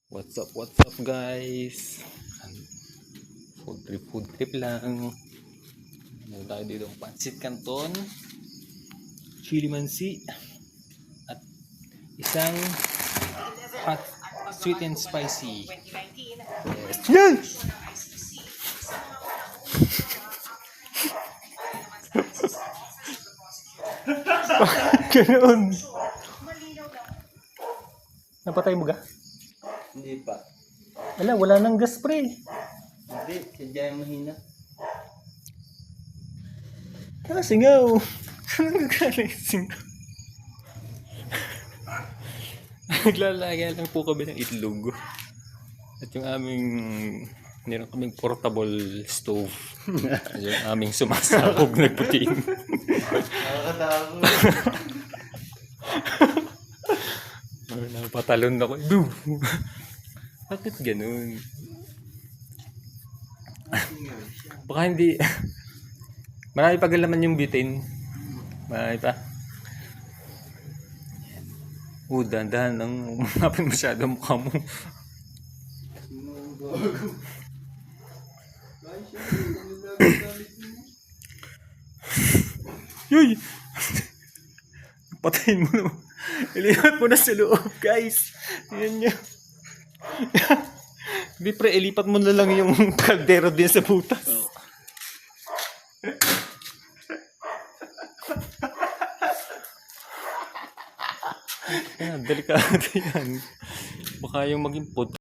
What's up guys? Food trip lang. Meron tayo dito ng pancit canton, chili mansi, at isang hot, sweet and spicy. Yes! Yan! Ganoon. Napatay mo ga? Hindi pa. Wala nang gas pre. Hindi, sadya yung mahina. Kasi nga oh. Nagkakalasing ka. Naglalagay lang po kami ng itlog. At yung aming meron kaming portable stove. At yung aming sumasabog na puting. Nakakatakot. Napatalon ako. Boo! Bakit ganun? Baka hindi. Marami pa galaman yung bitin. Marami pa. Dahan-dahan lang. Umapin masyado mukha mo. Yuy! Patayin mo naman. Ilipat mo na sa loob, guys. Yan nyo. Hindi pre, ilipat mo na lang yung kaldero din sa butas. Delikado yan. Baka yung maging